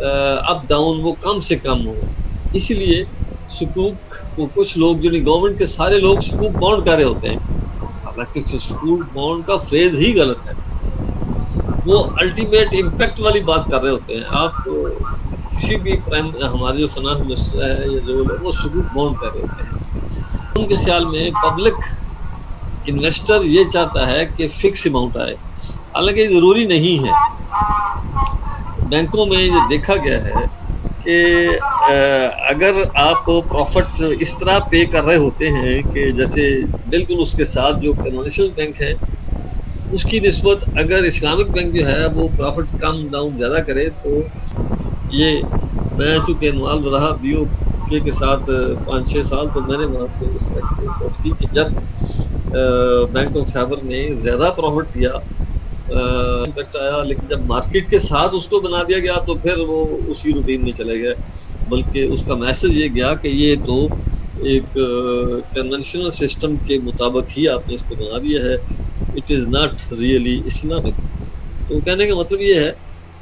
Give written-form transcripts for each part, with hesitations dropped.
Up down وہ کم سے کم ہو. اسی لیے سکوک کو کچھ لوگ جو نہیں، گورنمنٹ کے سارے لوگ سکوک بانڈ کر رہے ہوتے ہیں، حالانکہ سکوک بانڈ کا فریز ہی غلط ہے. وہ الٹیمیٹ امپیکٹ والی بات کر رہے ہوتے ہیں. آپ کسی بھی ہمارے جو فنانس منسٹر ہے یا جو وہ سکوک بانڈ کر رہے ہوتے ہیں. ان کے خیال میں پبلک انویسٹر یہ چاہتا ہے کہ فکس اماؤنٹ آئے، حالانکہ یہ ضروری نہیں ہے. بینکوں میں یہ دیکھا گیا ہے کہ اگر آپ پروفٹ اس طرح پے کر رہے ہوتے ہیں کہ جیسے بالکل اس کے ساتھ جو کمرشل بینک ہے اس کی نسبت اگر اسلامک بینک جو ہے وہ پروفٹ کم ڈاؤن زیادہ کرے، تو یہ میں چونکہ انوالو رہا بی او کے ساتھ 5-6 سال، تو میں نے وہاں پہ اس طرح سے رپورٹ کی کہ جب بینک آف خیبر نے زیادہ پروفٹ دیا امپیکٹ آیا، لیکن جب مارکیٹ کے ساتھ اس کو بنا دیا گیا تو پھر وہ اسی روٹین میں چلے گئے. بلکہ اس کا میسج یہ گیا کہ یہ تو ایک کنونشنل سسٹم کے مطابق ہی آپ نے اس کو بنا دیا ہے، it is not really Islamic. تو کہنے کا مطلب یہ ہے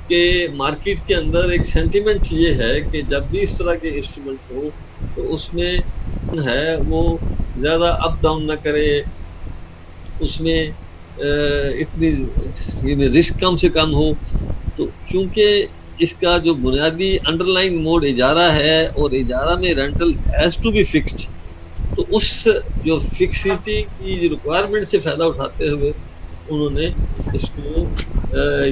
کہ مارکیٹ کے اندر ایک سینٹیمنٹ یہ ہے کہ جب بھی اس طرح کے انسٹرومنٹ ہو تو اس میں ہے وہ زیادہ اپ ڈاؤن نہ کرے، اس میں اتنی رسک کم سے کم ہو. تو چونکہ اس کا جو بنیادی انڈر لائن موڈ اجارہ ہے اور اجارہ میں rental has to be fixed, تو اس جو فکسٹی کی ریکوائرمنٹ سے فائدہ اٹھاتے ہوئے انہوں نے اس کو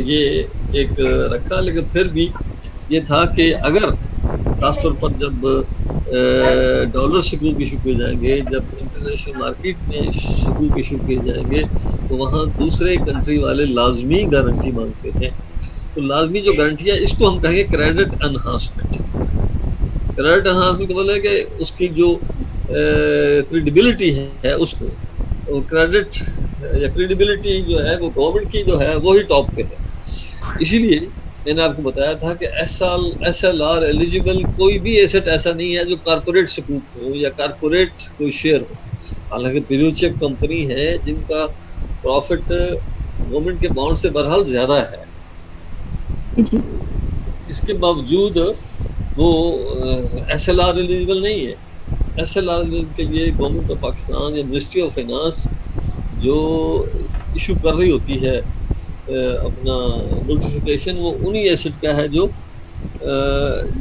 یہ ایک رکھا. لیکن پھر بھی یہ تھا کہ اگر خاص طور پر جب ڈالر سکوک ایشو کیے جائیں گے، جب انٹرنیشنل مارکیٹ میں سکوک ایشو کیے جائیں گے، تو وہاں دوسرے کنٹری والے لازمی گارنٹی مانگتے ہیں. تو لازمی جو گارنٹی ہے اس کو ہم کہیں گے کریڈٹ انہانسمنٹ. کریڈٹ انہانسمنٹ کا مطلب ہے کہ اس کی جو کریڈیبلٹی ہے اس کو، کریڈٹ یا کریڈیبلٹی جو ہے وہ گورنمنٹ کی جو ہے وہی ٹاپ پہ ہے. اسی لیے میں نے آپ کو بتایا تھا کہ ایس ایل آر ایلیجیبل کوئی بھی ایسٹ ایسا نہیں ہے جو کارپوریٹ سکوک ہو یا کارپوریٹ کوئی شیئر ہو. حالانکہ بلیو چپ کمپنی ہے جن کا پروفٹ گورنمنٹ کے بانڈ سے بہرحال زیادہ ہے، اس کے باوجود وہ ایس ایل آر ایلیجیبل نہیں ہے. ایس ایل آر کے لیے گورنمنٹ آف پاکستان یا منسٹری آف فائنانس جو ایشو کر رہی ہوتی ہے اپنا نوٹیفیکیشن، وہ انہی ایسٹ کا ہے جو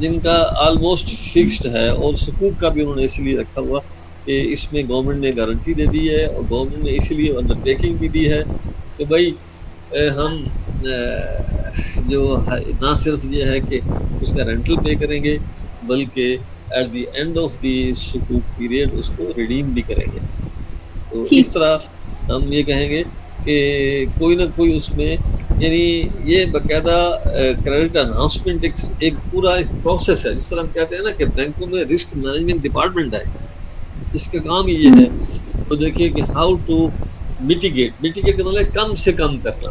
جن کا آلموسٹ فکسڈ ہے. اور سکوک کا بھی انہوں نے اس لیے رکھا ہوا کہ اس میں گورنمنٹ نے گارنٹی دے دی ہے، اور گورنمنٹ نے اسی لیے انڈر ٹیکنگ بھی دی ہے کہ بھائی ہم جو نہ صرف یہ ہے کہ اس کا رینٹل پے کریں گے، بلکہ at the end of the sukuk period اس کو ریڈیم بھی کریں گے. تو اس طرح ہم یہ کہیں گے کہ کوئی نہ کوئی اس میں، یعنی یہ باقاعدہ کریڈٹ انہانسمنٹ ایک پورا پروسیس ہے. جس طرح ہم کہتے ہیں نا کہ بینکوں میں رسک مینجمنٹ ڈپارٹمنٹ ہے، اس کا کام ہی یہ ہے. تو دیکھیے کہ ہاؤ ٹو میٹیگیٹ کا مطلب کم سے کم کرنا.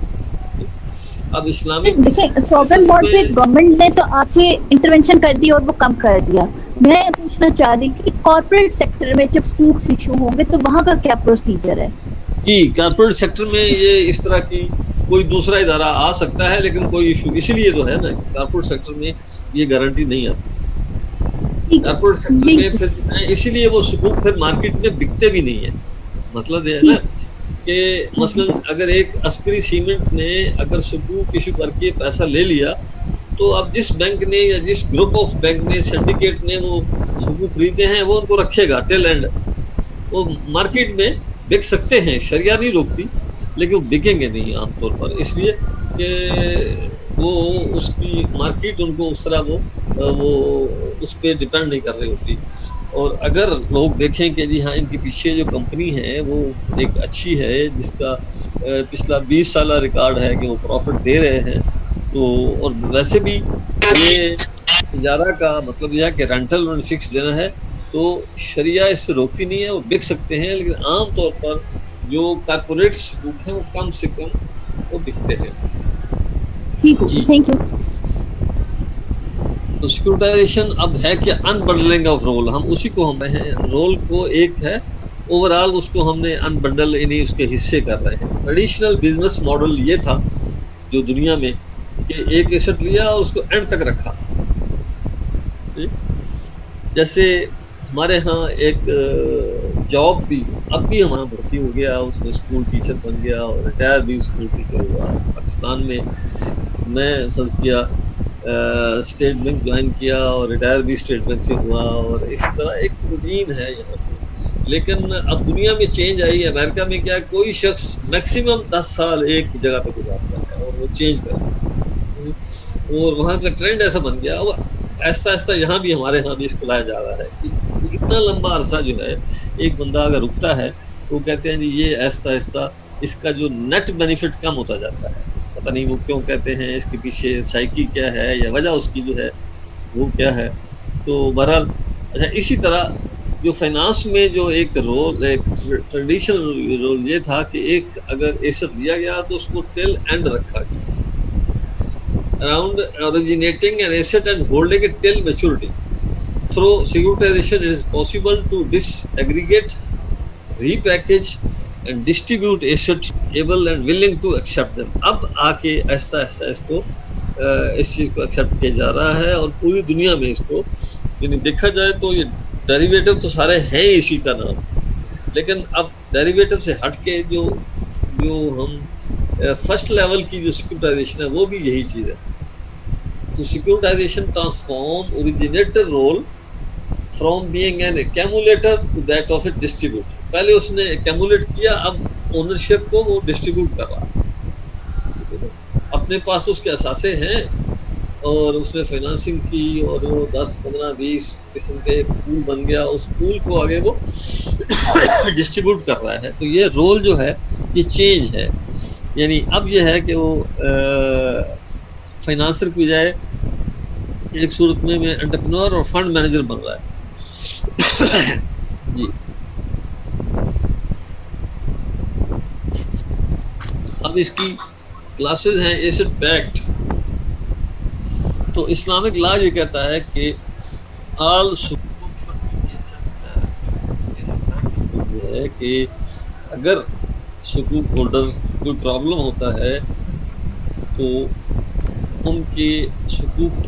اب اسلامک سوورن بانڈ پہ گورنمنٹ نے تو آ کے انٹرونشن کر دی اور وہ کم کر دیا. میں پوچھنا چاہ رہی کہ کارپوریٹ سیکٹر میں جب سکوک ایشو ہوں گے تو وہاں کا کیا پروسیجر ہے؟ جی، کارپوریٹ سیکٹر میں یہ اس طرح کی کوئی دوسرا ادارہ آ سکتا ہے، لیکن کوئی ایشو اسی لیے تو ہے نا کارپوریٹ سیکٹر میں یہ گارنٹی نہیں آتی. کارپوریٹ سیکٹر میں پھر اسی لیے وہ سکوک پھر مارکیٹ میں بکتے بھی نہیں ہیں. مسئلہ یہ ہے نا کہ مثلا اگر ایک عسکری سیمنٹ نے اگر سکوک ایشو کر کے پیسہ لے لیا، تو اب جس بینک نے یا جس گروپ آف بینک نے سنڈیکیٹ نے وہ سکوک خریدے ہیں وہ ان کو رکھے گا ٹیل اینڈ. وہ مارکیٹ میں بک سکتے ہیں، شریعہ نہیں روکتی، لیکن وہ بکیں گے نہیں عام طور پر، اس لیے کہ وہ اس کی مارکیٹ ان کو اس طرح وہ اس پہ ڈپینڈ نہیں کر رہی ہوتی. اور اگر لوگ دیکھیں کہ جی ہاں ان کے پیچھے جو کمپنی ہے وہ ایک اچھی ہے جس کا پچھلا 20 سالہ ریکارڈ ہے کہ وہ پروفٹ دے رہے ہیں، تو اور ویسے بھی یہ اجارہ کا مطلب یہ ہے کہ رینٹل انہوں نے فکس دینا ہے، تو شریعہ اس سے روکتی نہیں ہے، وہ بک سکتے ہیں. لیکن عام طور پر جو کارپوریٹ سکوک ہیں وہ کم سے کم وہ بکتے ہیں. جی تھینک یو. تو سیکورٹائزیشن اب ہے کہ ان بنڈلنگ آف رول، ہم اسی کو ہم ہیں رول کو ایک ہے اوور آل اس کو ہم نے ان بنڈل یعنی اس کے حصے کر رہے ہیں. ٹریڈیشنل بزنس ماڈل یہ تھا جو دنیا میں کہ ایک ایسٹ لیا اور اس کو اینڈ تک رکھا، جیسے ہمارے ہاں ایک جاب بھی اب بھی ہمارا بھرتی ہو گیا، اس میں اسکول ٹیچر بن گیا اور ریٹائر بھی اسکول ٹیچر ہوا پاکستان میں. میں فرض کیا اسٹیٹ بینک جوائن کیا اور ریٹائر بھی اسٹیٹ بینک سے ہوا، اور اسی طرح ایک روٹین ہے یہاں پہ. لیکن اب دنیا میں چینج آئی ہے. امریکہ میں کیا کوئی شخص میکسیمم 10 سال ایک جگہ پہ گزارتا ہے اور وہ چینج کرتا ہے، اور وہاں کا ٹرینڈ ایسا بن گیا. اور ایسا ایسا یہاں بھی ہمارے ہاں بھی اس کو لایا جا رہا ہے کہ اتنا لمبا عرصہ جو ہے ایک بندہ اگر رکتا ہے تو وہ کہتے ہیں جی یہ ایسا ایسا اس کا جو نیٹ بینیفٹ کم ہوتا جاتا ہے. پتہ نہیں وہ کیوں کہتے ہیں، اس کے پیچھے سائیکی کیا ہے یا وجہ اس کی جو ہے وہ کیا ہے. تو بہرحال اچھا، اسی طرح جو فائنانس میں جو ایک رول، ایک ٹریڈیشنل رول یہ تھا کہ ایک اگر ایسٹ لیا گیا تو اس کو ٹل اینڈ رکھا گیا. Around originating an asset and holding it till maturity. Through securitization, it is possible to disaggregate, repackage and distribute assets able and willing to accept them. اب آ کے ایسا ایسا اس کو اس چیز کو ایکسیپٹ کیا جا رہا ہے، اور پوری دنیا میں اس کو یعنی دیکھا جائے تو یہ ڈیریویٹو تو سارے ہیں اسی کا نام، لیکن اب ڈیریویٹو سے ہٹ کے جو ہم فرسٹ لیول کی جو سیکورٹائزیشن ہے وہ بھی یہی چیز ہے. تو securitization transform originator role from being an accumulator to that of it distributor. پہلے اس نے ایکیمولیٹ کیا، اب اونرشپ کو وہ ڈسٹریبیوٹ کر رہا ہے. اپنے پاس اس کے اثاثے ہیں اور اس نے فائنانسنگ کی اور وہ 10 15 20 قسم کے ایک پول بن گیا، اس پول کو آگے وہ ڈسٹریبیوٹ کر رہا ہے. تو یہ رول جو ہے یہ چینج ہے. یعنی اب یہ ہے کہ وہ فائنانسر کی بجائے ایک صورت میں انٹرپرینور اور فنڈ مینیجر بن رہا ہے. جی اب اس کی کلاسز ہیں ایسٹ بیکڈ. تو اسلامک لا یہ کہتا ہے کہ آل یہ ہے کہ اگر سکوک ہولڈر کوئی پرابلم ہوتا ہے تو ان کے سکوک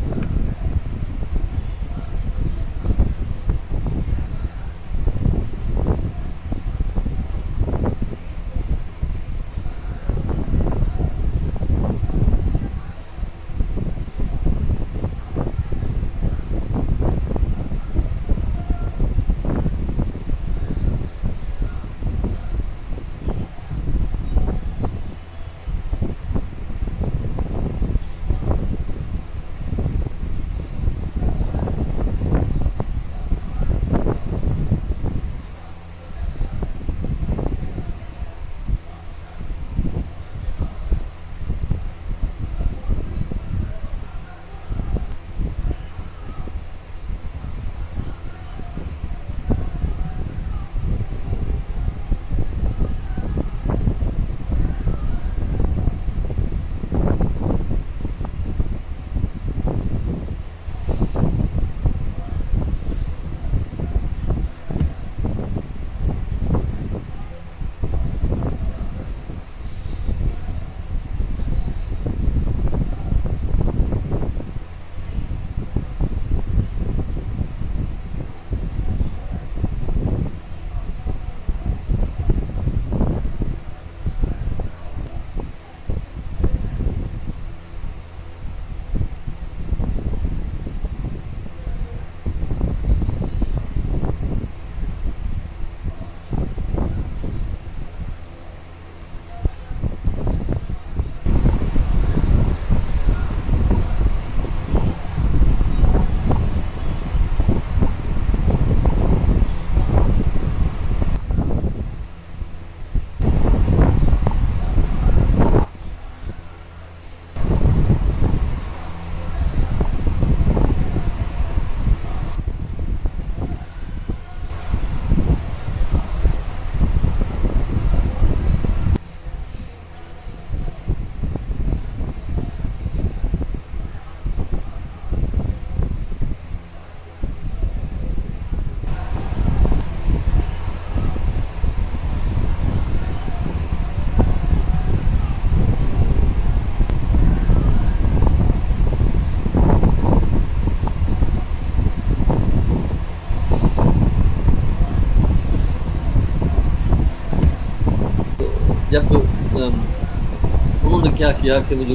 جب انہوں نے کیا کیا کہ وہ جو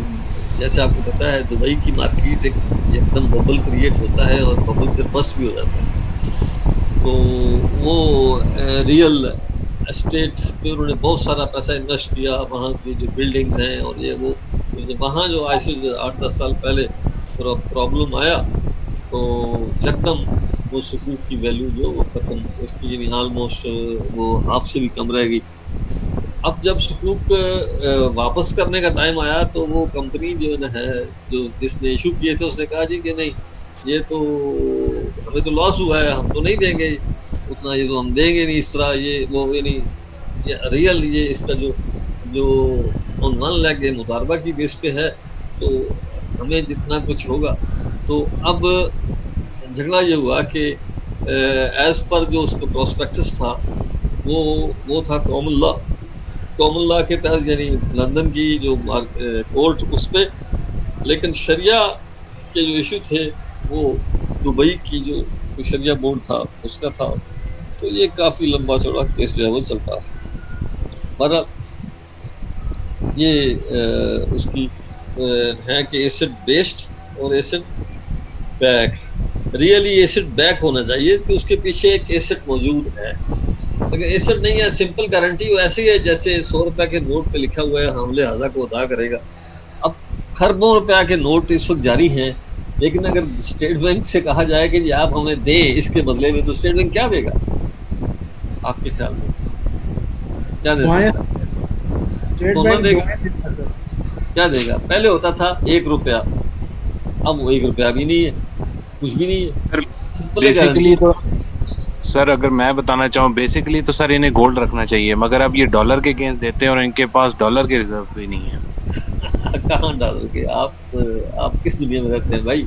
جیسے آپ کو پتا ہے دبئی کی مارکیٹ ایک دم ببل کریٹ ہوتا ہے اور ببل پھر بسٹ بھی ہو جاتا ہے، تو وہ ریئل اسٹیٹ پہ انہوں نے بہت سارا پیسہ انویسٹ کیا، وہاں کی جو بلڈنگز ہیں اور یہ وہ، وہاں جو آج سے 8-10 سال پہلے پرابلم آیا تو یکدم وہ سکوک کی ویلیو جو وہ ختم، اس کی یعنی آلموسٹ وہ ہاف سے بھی کم رہ گئی۔ اب جب سکوک واپس کرنے کا ٹائم آیا تو وہ کمپنی جو ہے جو جس نے ایشو کیے تھے اس نے کہا جی کہ نہیں یہ تو ہمیں تو لاس ہوا ہے، ہم تو نہیں دیں گے اتنا، یہ تو ہم دیں گے نہیں اس طرح، یہ وہ یعنی ریئل یہ اس کا جو آن ون لیگ مطالبہ کی بیس پہ ہے تو ہمیں جتنا کچھ ہوگا۔ تو اب جھگڑا یہ ہوا کہ ایز پر جو اس کو پروسپیکٹس تھا وہ تھا کامن لا کے تحت، یعنی لندن کی جو کورٹ اس پہ، لیکن شریعہ کے جو ایشو تھے وہ دبئی کی جو شریعہ بورڈ تھا اس کا تھا، تو یہ کافی لمبا چوڑا کیس جو ہے وہ چلتا ہے۔ بہرحال یہ اس کی ہے کہ ایسڈ بیسڈ اور asset backed, really asset back ہونا چاہیے کہ اس کے پیچھے ایک ایسڈ موجود ہے، اگر ایسڈ نہیں ہے سمپل گارنٹی وہ ایسے ہی ہے جیسے 100 روپے کے نوٹ پہ لکھا ہوا ہے حاملے ہزا کو ادا کرے گا۔ اب خربوں روپے کے نوٹ اس وقت جاری ہیں، لیکن اگر اسٹیٹ بینک سے کہا جائے کہ جی آپ ہمیں دیں اس کے بدلے میں، تو اسٹیٹ بینک کیا دے گا آپ کے خیال میں؟ کیا دے سکتا؟ سونا دے گا؟ کیا دے گا؟ پہلے ہوتا تھا 1 روپیہ، اب وہ 1 روپیہ بھی نہیں ہے، کچھ بھی نہیں ہے۔ بیسیکلی تو سر اگر میں بتانا چاہوں بیسیکلی تو سر انہیں گولڈ رکھنا چاہیے، مگر اب یہ ڈالر کے اگینسٹ دیتے ہیں اور ان کے پاس ڈالر کے ریزرو بھی نہیں ہے۔ کہاں ڈالر کے؟ آپ کس دنیا میں رہتے ہیں بھائی؟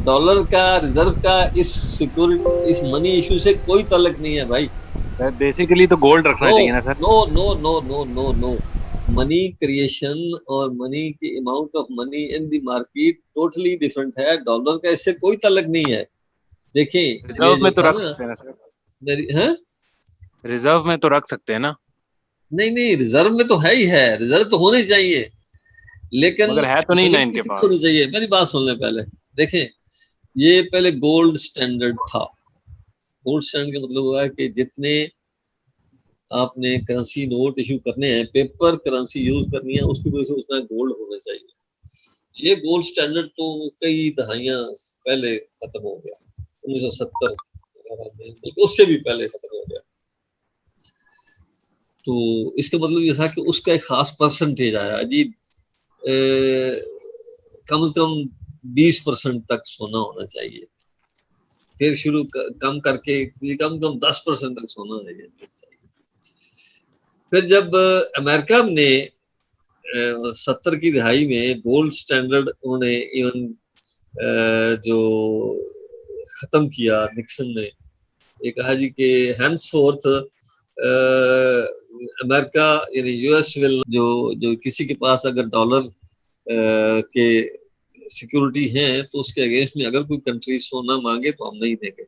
ڈالر کا ریزرو کا اس سیکورٹی اس منی ایشو سے کوئی تعلق نہیں ہے بھائی۔ بیسیکلی تو گولڈ رکھنا چاہیے نا سر۔ نو نو نو نو نو نو منی کریشن اور منی کی amount of money in the market totally different ہے، ڈالر کا اس سے کوئی تعلق نہیں ہے۔ دیکھیں ریزرو میں تو رکھ سکتے ہیں نا سر، ریزرو میں تو رکھ سکتے ہیں نا؟ نہیں ریزرو میں تو ہے ہی ہے، ریزرو تو ہونے چاہیے، لیکن مگر ہے تو نہیں نا ان کے پاس۔ ہونی چاہیے۔ میری بات سن لیں پہلے، دیکھیں یہ پہلے گولڈ سٹینڈرڈ تھا۔ گولڈ سٹینڈرڈ کا مطلب ہوا ہے کہ جتنے آپ نے کرنسی نوٹ ایشو کرنے ہیں، پیپر کرنسی یوز کرنی ہے، اس کی وجہ سے اتنا گولڈ ہونا چاہیے۔ یہ گولڈ سٹینڈرڈ تو کئی دہائیاں پہلے ختم ہو گیا، 1970 بلکہ اس سے بھی پہلے ختم ہو گیا۔ تو اس کا مطلب یہ تھا کہ اس کا ایک خاص پرسنٹیج آیا جی، کم از کم 20% تک سونا ہونا چاہیے، پھر شروع کم کر کے کم 10% تک سونا چاہیے۔ پھر جب امریکہ نے 70 کی دہائی میں گولڈ سٹینڈرڈ انہوں نے ایون جو ختم کیا، نکسن نے یہ کہا جی کہ ہینس فورتھ امریکہ یعنی یو ایس ول جو کسی کے پاس اگر ڈالر کے سیکورٹی ہیں تو اس کے اگینسٹ میں اگر کوئی کنٹری سونا مانگے تو ہم نہیں دیں گے۔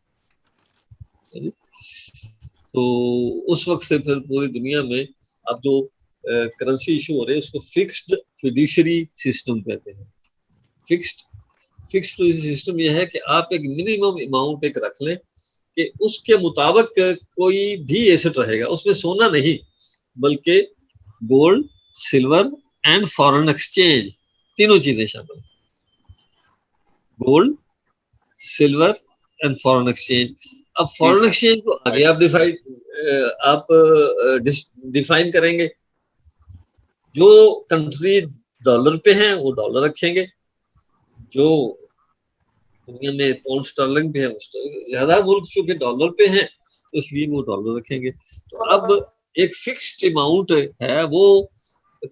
تو اس وقت سے پھر پوری دنیا میں اب جو کرنسی ایشو ہو رہے ہیں اس کو فکسڈ فیڈیشری سسٹم کہتے ہیں۔ فکسڈ سسٹم یہ ہے کہ آپ ایک منیمم اماؤنٹ ایک رکھ لیں کہ اس کے مطابق کوئی بھی ایسٹ رہے گا، اس میں سونا نہیں بلکہ gold, silver and foreign exchange, تینوں چیزیں شامل ہیں۔ Gold, silver and foreign exchange. اب فارن ایکسچینج کو آگے آپ ڈیفائن کریں گے، جو کنٹری ڈالر پہ ہیں وہ ڈالر رکھیں گے، جو دنیا میں پاؤنڈ سٹرلنگ پہ ہے، زیادہ ملک چونکہ ڈالر پہ ہیں اس لیے وہ ڈالر رکھیں گے۔ تو اب ایک فکسڈ اماؤنٹ ہے، وہ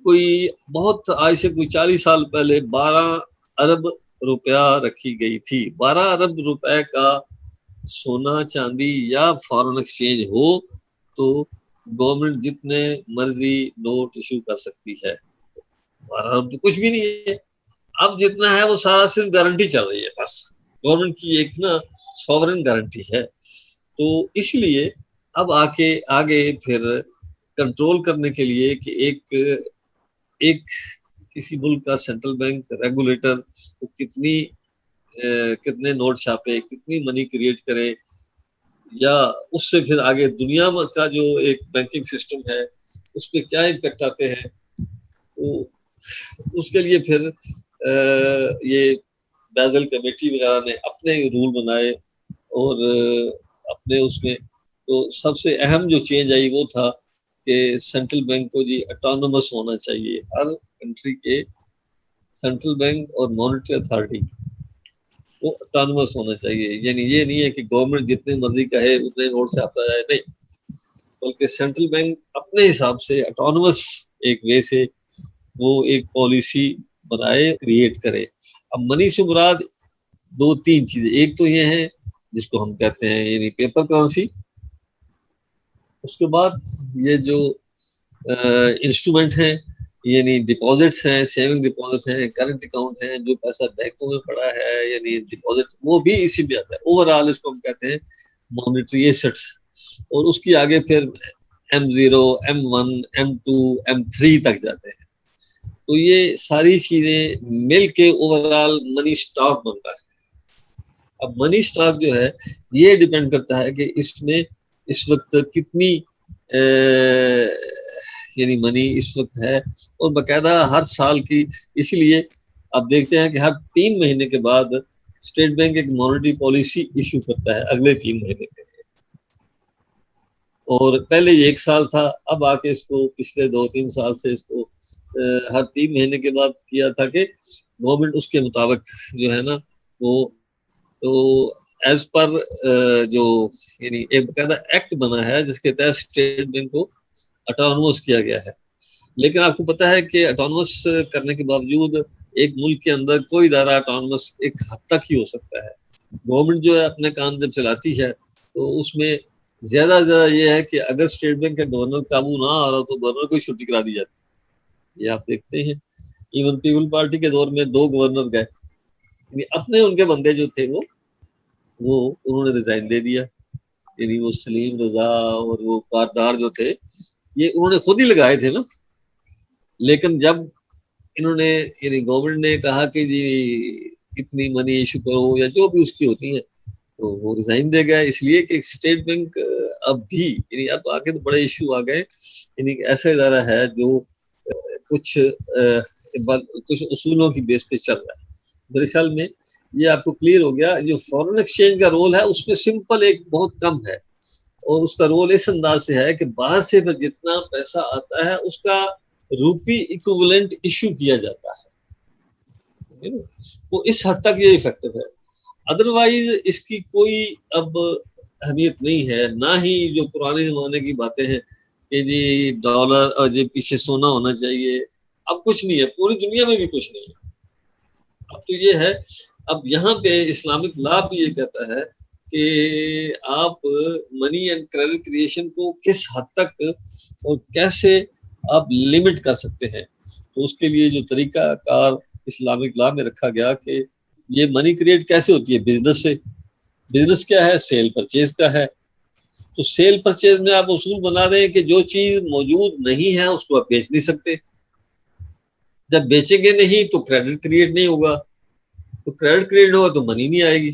کوئی بہت آج سے کوئی 40 سال پہلے 12 ارب روپیہ رکھی گئی تھی۔ 12 ارب روپے کا سونا چاندی یا فارن ایکسچینج ہو تو گورنمنٹ جتنے مرضی نوٹ ایشو کر سکتی ہے۔ 12 ارب تو کچھ بھی نہیں ہے، اب جتنا ہے وہ سارا صرف گارنٹی چل رہی ہے، بس گورنمنٹ کی ایک نا سوورن گارنٹی ہے۔ تو اس لیے اب آگے پھر کنٹرول کرنے کے لیے کہ ایک کسی ملک کا سینٹرل بینک ریگولیٹر کتنے نوٹ چھاپے، کتنی منی کریٹ کرے، یا اس سے پھر آگے دنیا کا جو ایک بینکنگ سسٹم ہے اس پہ کیا امپیکٹ آتے ہیں. تو اس کے لیے پھر یہ بیزل کمیٹی وغیرہ نے اپنے رول بنائے، اور اپنے اس میں تو سب سے اہم جو چینج آئی وہ تھا کہ سینٹرل بینک کو جی اٹانومس ہونا چاہیے. ہر کنٹری کے سینٹرل بینک اور مانیٹری اتھارٹی وہ اٹانومس ہونا چاہیے. یعنی یہ نہیں ہے کہ گورنمنٹ جتنے مرضی کہے اتنے نوٹ سے آتا جائے، نہیں، بلکہ سینٹرل بینک اپنے حساب سے اٹانومس ایک وے سے وہ ایک پالیسی بنائے، کریٹ کرے. اب منی سے مراد 2-3 چیزیں، ایک تو یہ ہے جس کو ہم کہتے ہیں یعنی پیپر کرنسی، اس کے بعد یہ جو انسٹرومنٹ ہیں یعنی ڈپازٹس ہیں، سیونگ ڈپازٹ ہیں، کرنٹ اکاؤنٹ ہیں، جو پیسہ بینکوں میں پڑا ہے یعنی ڈپازٹ، وہ بھی اسی میں آتا ہے. اوور آل اس کو ہم کہتے ہیں مانیٹری ایسٹس. اور اس کی آگے پھر M0 M1 M2 M3 تک جاتے ہیں. تو یہ ساری چیزیں مل کے اوور آل منی اسٹاک بنتا ہے. اب منی اسٹاک جو ہے یہ ڈیپینڈ کرتا ہے کہ اس میں اس وقت کتنی یعنی منی اس وقت ہے، اور باقاعدہ ہر سال کی. اسی لیے آپ دیکھتے ہیں کہ ہر 3 مہینے کے بعد اسٹیٹ بینک ایک مانیٹری پالیسی ایشو کرتا ہے اگلے 3 مہینے کے لیے. اور پہلے یہ 1 سال تھا، اب آ کے اس کو پچھلے 2-3 سال سے اس کو ہر 3 مہینے کے بعد کیا تھا کہ گورنمنٹ اس کے مطابق جو ہے نا وہ تو ایز پر جو یعنی ایک باقاعدہ ایکٹ بنا ہے جس کے تحت اسٹیٹ بینک کو اٹانومس کیا گیا ہے. لیکن آپ کو پتا ہے کہ اٹانومس کرنے کے باوجود ایک ملک کے اندر کوئی ادارہ اٹانومس ایک حد تک ہی ہو سکتا ہے. گورنمنٹ جو ہے اپنے کام جب چلاتی ہے تو اس میں زیادہ سے زیادہ یہ ہے کہ اگر اسٹیٹ بینک کا گورنر قابو نہ آ رہا تو گورنر کو چھٹی کرا دی جاتی ہے. یہ آپ دیکھتے ہیں ایون پیپل پارٹی کے دور میں 2 گورنر گئے، یعنی اپنے ان کے بندے جو تھے وہ انہوں نے ریزائن دے دیا. یعنی وہ سلیم رضا اور وہ کاردار جو تھے یہ انہوں نے خود ہی لگائے تھے نا. لیکن جب انہوں نے یعنی گورنمنٹ نے کہا کہ جی اتنی منی ایشو کرو یا جو بھی اس کی ہوتی ہیں تو وہ ریزائن دے گیا. اس لیے کہ اسٹیٹ بینک اب بھی یعنی اب آگے تو بڑے ایشو آ گئے. یعنی ایسا ادارہ ہے جو کچھ اصولوں کی بیس پہ چل رہا ہے. میرے خیال میں یہ آپ کو کلیئر ہو گیا. جو فورن ایکسچینج کا رول ہے اس میں سمپل ایک بہت کم ہے، اور اس کا رول اس انداز سے ہے کہ باہر سے پھر جتنا پیسہ آتا ہے اس کا روپی ایکوولنٹ ایشو کیا جاتا ہے. وہ اس حد تک یہ افیکٹو ہے. ادروائز اس کی کوئی اب اہمیت نہیں ہے. نہ ہی جو پرانے زمانے کی باتیں ہیں کہ جی ڈالر اور جی پیچھے سونا ہونا چاہیے، اب کچھ نہیں ہے. پوری دنیا میں بھی کچھ نہیں ہے. اب تو یہ ہے، اب یہاں پہ اسلامک لا بھی یہ کہتا ہے کہ آپ منی اینڈ کریڈٹ کریشن کو کس حد تک اور کیسے آپ لمٹ کر سکتے ہیں. تو اس کے لیے جو طریقہ کار اسلامک لا میں رکھا گیا کہ یہ منی کریٹ کیسے ہوتی ہے بزنس سے. بزنس کیا ہے؟ سیل پرچیز کا ہے. تو سیل پرچیز میں آپ اصول بنا دیں کہ جو چیز موجود نہیں ہے اس کو آپ بیچ نہیں سکتے. جب بیچیں گے نہیں تو کریڈٹ کریٹ نہیں ہوگا. تو کریڈٹ کریٹ ہوگا تو منی نہیں آئے گی.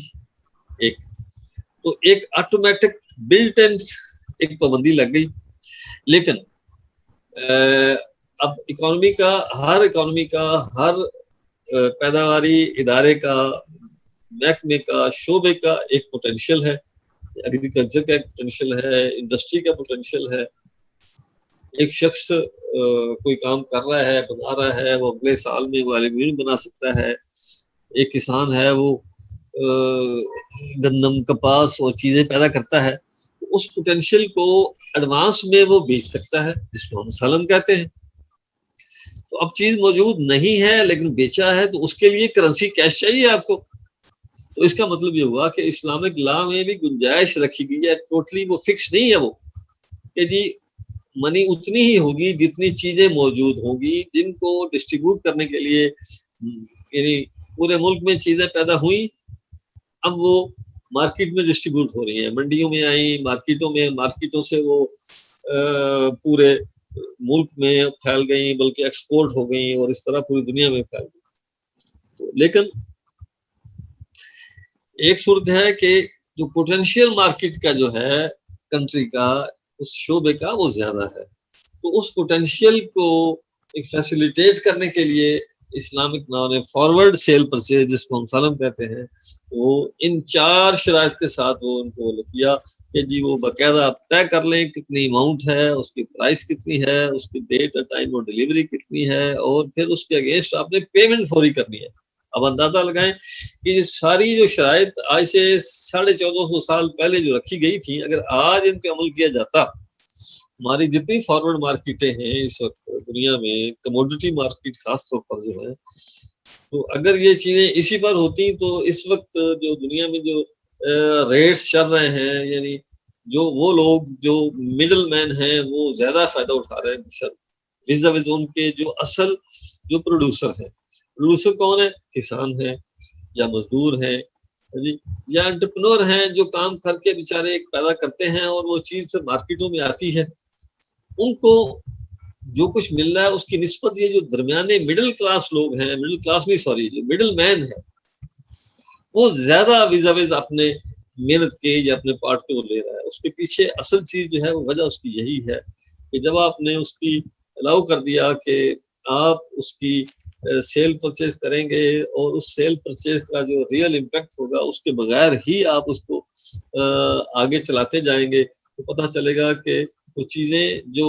ایک آٹومیٹک بلٹ اینڈ ایک پابندی لگ گئی. لیکن اب اکانومی کا ہر پیداواری ادارے کا، محکمے کا، شعبے کا ایک پوٹینشیل ہے. ایگریکلچر کا ایک پوٹینشیل ہے، انڈسٹری کا پوٹینشیل ہے. ایک شخص کوئی کام کر رہا ہے، بنا رہا ہے، وہ اگلے سال میں وہ ایلومینیم بنا سکتا ہے. ایک کسان ہے وہ گندم، کپاس اور چیزیں پیدا کرتا ہے. اس پوٹینشیل کو ایڈوانس میں وہ بیچ سکتا ہے، جس کو ہم سلم کہتے ہیں. تو اب چیز موجود نہیں ہے لیکن بیچا ہے تو اس کے لیے کرنسی کیش چاہیے آپ کو. تو اس کا مطلب یہ ہوا کہ اسلامک لا میں بھی گنجائش رکھی گئی ہے. ٹوٹلی وہ فکس نہیں ہے وہ کہ جی منی اتنی ہی ہوگی جتنی چیزیں موجود ہوں گی، جن کو ڈسٹریبیوٹ کرنے کے لیے یعنی پورے ملک میں چیزیں پیدا ہوئیں، اب وہ مارکیٹ میں ڈسٹریبیوٹ ہو رہی ہیں، منڈیوں میں آئیں، مارکیٹوں میں، مارکیٹوں سے وہ پورے ملک میں پھیل گئی بلکہ ایکسپورٹ ہو گئی اور اس طرح پوری دنیا میں پھیل گئی. تو لیکن ایک صورت ہے کہ جو پوٹینشیل مارکیٹ کا جو ہے کنٹری کا اس شعبے کا وہ زیادہ ہے. تو اس پوٹینشیل کو ایک فیسیلیٹیٹ کرنے کے لیے اسلامک لاء نے فارورڈ سیل پرچیز جس کو ہم سلم کہتے ہیں وہ ان 4 شرائط کے ساتھ وہ ان کو کیا کہ جی وہ باقاعدہ آپ طے کر لیں کتنی اماؤنٹ ہے, اس کی پرائس کتنی ہے, اس کی ڈیٹ اور ٹائم اور ڈیلیوری کتنی ہے, اور پھر اس کے اگینسٹ آپ نے پیمنٹ فوری کرنی ہے. اب اندازہ لگائیں کہ یہ ساری جو شرائط آج سے 1450 سال پہلے جو رکھی گئی تھی اگر آج ان پہ عمل کیا جاتا, ہماری جتنی فارورڈ مارکیٹیں ہیں اس وقت دنیا میں, کموڈٹی مارکیٹ خاص طور پر جو ہے, تو اگر یہ چیزیں اسی پر ہوتی تو اس وقت جو دنیا میں جو ریٹس چل رہے ہیں, یعنی جو وہ لوگ جو مڈل مین ہیں وہ زیادہ فائدہ اٹھا رہے ہیں وز ان کے جو اصل جو پروڈیوسر ہیں. پروڈیوسر کون ہے؟ کسان ہیں یا مزدور ہیں جی, یا انٹرپرینور ہیں جو کام کر کے بیچارے ایک پیدا کرتے ہیں اور وہ چیز پھر مارکیٹوں میں آتی ہے. ان کو جو کچھ مل رہا ہے اس کی نسبت یہ جو درمیانے مڈل کلاس لوگ ہیں, مڈل کلاس نہیں سوری جو مڈل مین ہے وہ زیادہ وز اپنے محنت کے یا اپنے پارٹ کو لے رہا ہے. اس کے پیچھے اصل چیز جو ہے وہ وجہ اس کی یہی ہے کہ جب آپ نے اس کی الاؤ کر دیا کہ آپ اس کی سیل پرچیز کریں گے اور اس سیل پرچیز کا جو ریئل امپیکٹ ہوگا اس کے بغیر ہی آپ اس کو آگے چلاتے جائیں گے تو پتہ چلے گا کہ وہ چیزیں جو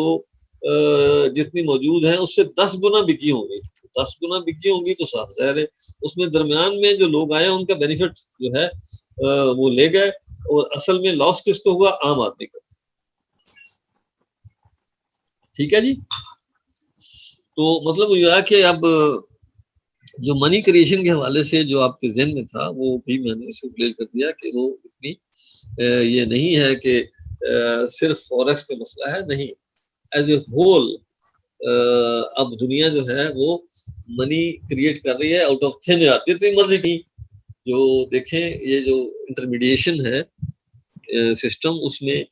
جتنی موجود ہیں اس سے 10 گنا بکی ہوں گی. 10 گنا بکی ہوں گی تو صاف ظاہر ہے اس میں درمیان میں جو لوگ آئے ان کا بینیفٹ جو ہے وہ لے گئے, اور اصل میں لاس کس کو ہوا؟ عام آدمی کو. ٹھیک ہے جی. تو مطلب یہ ہے کہ اب جو منی کریشن کے حوالے سے جو آپ کے ذہن میں تھا وہ بھی میں نے اس کو کلیئر کر دیا کہ وہ اتنی یہ نہیں ہے کہ صرف فوریکس کا مسئلہ ہے, نہیں, ایز اے ہول اب دنیا جو ہے وہ منی کریٹ کر رہی ہے آؤٹ آف تھن ایئر جتنی مرضی کی. جو دیکھیں یہ جو انٹرمیڈیشن ہے سسٹم, اس میں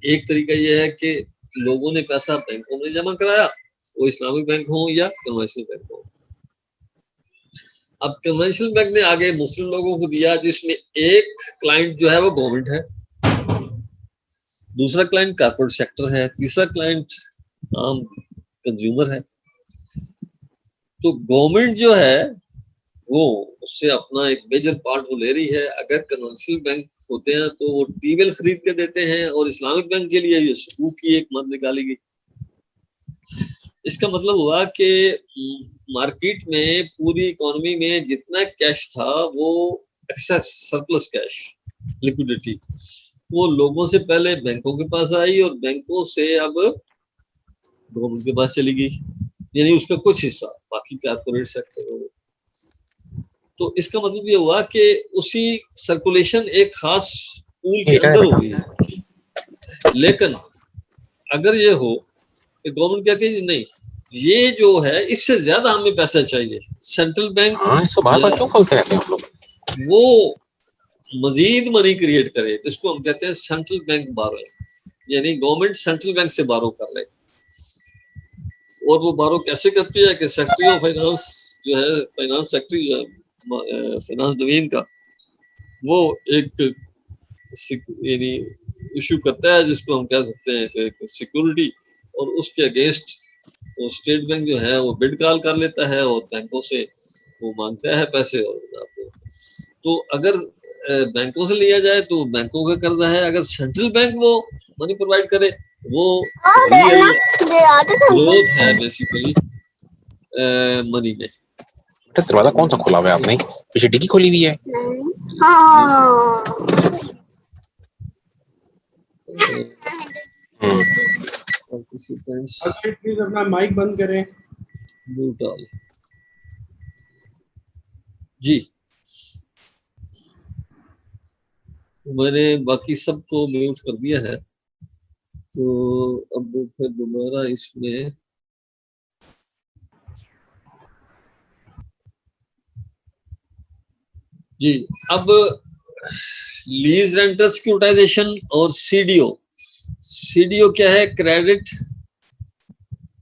ایک طریقہ یہ ہے کہ لوگوں نے پیسہ بینکوں میں جمع کرایا, وہ اسلامک بینک ہوں یا کنونشنل بینک ہوں. اب کنونشنل بینک نے آگے مسلم لوگوں کو دیا جس میں ایک کلائنٹ جو ہے وہ گورنمنٹ ہے, دوسرا کلائنٹ کارپوریٹ سیکٹر ہے, تیسرا کلائنٹ عام کنزیومر ہے. تو گورنمنٹ جو ہے وہ اس سے اپنا ایک میجر پارٹ وہ لے رہی ہے. اگر کنونشنل بینک ہوتے ہیں تو وہ ٹی ویل خرید کے دیتے ہیں, اور اسلامک بینک کے لیے یہ سکوک کی ایک مد نکالی گئی. اس کا مطلب ہوا کہ مارکیٹ میں پوری اکانومی میں جتنا کیش تھا وہ ایکسس سرپلس کیش لیکوڈیٹی وہ لوگوں سے پہلے بینکوں کے پاس آئی اور بینکوں سے اب گورنمنٹ کے پاس چلی گئی, یعنی اس کا کچھ حصہ باقی کارپوریٹ سیکٹر ہو. تو اس کا مطلب یہ ہوا کہ اسی سرکولیشن ایک خاص پول کے اندر ہو گئی ہے. لیکن اگر یہ ہو کہ گورنمنٹ کہتی ہے نہیں یہ جو ہے اس سے زیادہ ہمیں پیسہ چاہیے, سینٹرل بینک وہ مزید منی کریٹ کرے جس کو ہم کہتے ہیں سینٹرل بینک بارو, یعنی گورنمنٹ سینٹرل بینک سے بارو کر لے. اور وہ بارو کیسے کرتی ہے کہ سیکٹری آف فائنانس جو ہے, فائنانس سیکٹری جو ہے فائنانس ڈوین کا, وہ ایک یعنی ایشو کرتا ہے جس کو ہم کہہ سکتے ہیں کہ سیکورٹی, اور اس کے اگینسٹ وہ اسٹیٹ بینک جو ہے وہ بڈ کال کر لیتا ہے اور بینکوں سے وہ مانگتا ہے پیسے. اور تو اگر بینکوں سے لیا جائے تو بینکوں کا قرضہ ہے, اگر سینٹرل بینک وہ منی پرووائڈ کرے وہ گروتھ ہے بیسیکلی منی میں. دروازہ کون سا کھولا ہوا ہے آپ نے؟ پیچھے ڈگی کھولی ہوئی ہے. پلیز اپنا مائک بند کریں. جی میں نے باقی سب کو میوٹ کر دیا ہے, تو اب پھر دوبارہ اس میں جی اب لیز رینٹل سیکورٹائزیشن اور C D O. C D O کیا ہے؟ کریڈٹ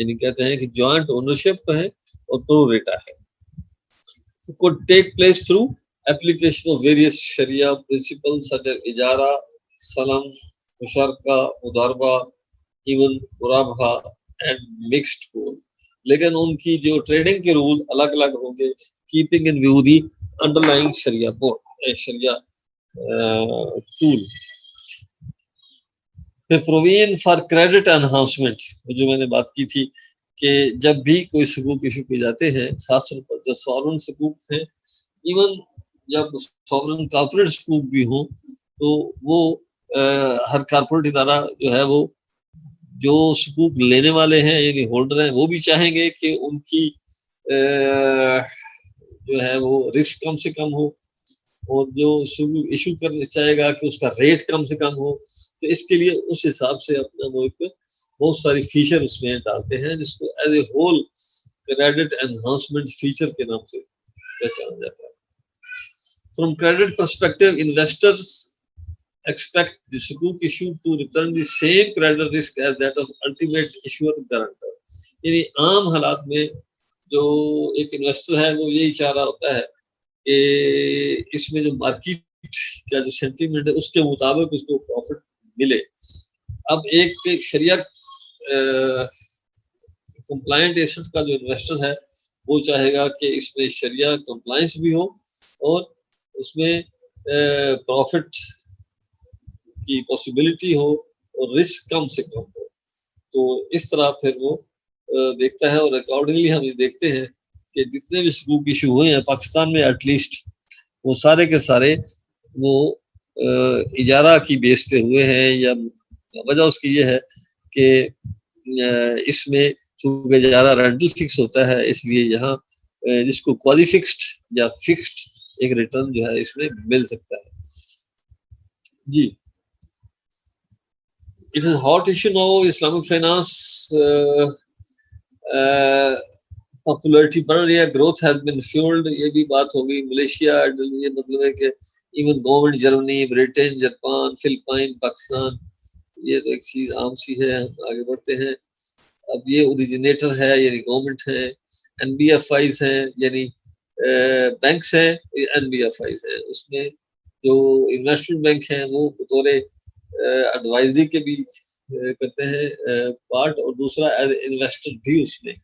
یعنی کہتے ہیں کہ جوائنٹ اونرشپ ہے اور پرو ریٹا ہے. could take place through application of various Sharia principles such as ijara, salam, musharka, mudarba, even murabha and mixed pool. لیکن ان کی جو ٹریڈنگ کے رول الگ الگ ہوں گے keeping in view the underlying Sharia board Sharia tool. پھر provision for credit enhancement جو میں نے بات کی تھی کہ جب بھی کوئی حقوق ایشو کیے جاتے ہیں خاص طور پر جو سورن حقوق ہیں ایون جب سورن کارپوریٹ حقوق بھی ہوں تو وہ ہر کارپوریٹ ادارہ جو ہے وہ جو حقوق لینے والے ہیں یعنی ہولڈر ہیں وہ بھی چاہیں گے کہ ان کی جو ہے وہ رسک کم سے کم ہو اور جو ایشو کرنا چاہے گا کہ اس کا ریٹ کم سے کم ہو. تو اس کے لیے اس حساب سے اپنا وہ ایک بہت ساری فیچر اس میں ڈالتے ہیں جس کو as a whole credit enhancement feature کے نام سے پہچانا جاتا ہے. From credit perspective investors expect the حقوق issue to return the same credit risk as that of ultimate issuer guarantor. یعنی عام حالات میں جو ایک انویسٹر ہے وہ یہی چاہ رہا ہوتا ہے کہ اس میں جو مارکیٹ کا جو سینٹیمنٹ ہے اس کے مطابق اس کو پروفٹ ملے. اب ایک شریعہ کمپلائنٹ ایسٹ کا جو انویسٹر ہے وہ چاہے گا کہ اس میں شریعہ کمپلائنس بھی ہو اور اس میں پروفٹ کی پاسبلٹی ہو اور رسک کم سے کم ہو. تو اس طرح پھر وہ دیکھتا ہے اور اکارڈنگلی ہم یہ دیکھتے ہیں کہ جتنے بھی حقوق ایشو ہوئے ہیں پاکستان میں ایٹ لیسٹ وہ سارے کے سارے وہ اجارہ کی بیس پہ ہوئے ہیں. یا وجہ اس کی یہ ہے کہ اس میں چونکہ اجارہ رینٹل فکس ہوتا ہے اس لیے یہاں جس کو کوازی فکسڈ یا فکسڈ ایک ریٹرن جو ہے اس میں مل سکتا ہے. جی it is hot issue now Islamic finance popularity بڑھ رہی ہے. گروتھ ہیز بین فیولڈ یہ بھی بات ہوگی. ملیشیا یہ مطلب ہے کہ even government Germany Britain Japan Philippines Pakistan یہ تو ایک چیز عام سی ہے. ہم آگے بڑھتے ہیں. اب یہ اوریجنیٹر ہے یعنی گورنمنٹ ہے. این بی ایف آئیز ہیں یعنی بینکس ہیں. این بی ایف آئیز ہیں اس میں جو انویسٹمنٹ بینک ہیں وہ بطور ایڈوائزری کے بھی کرتے ہیں پارٹ اور دوسرا ایز انویسٹر بھی اس میں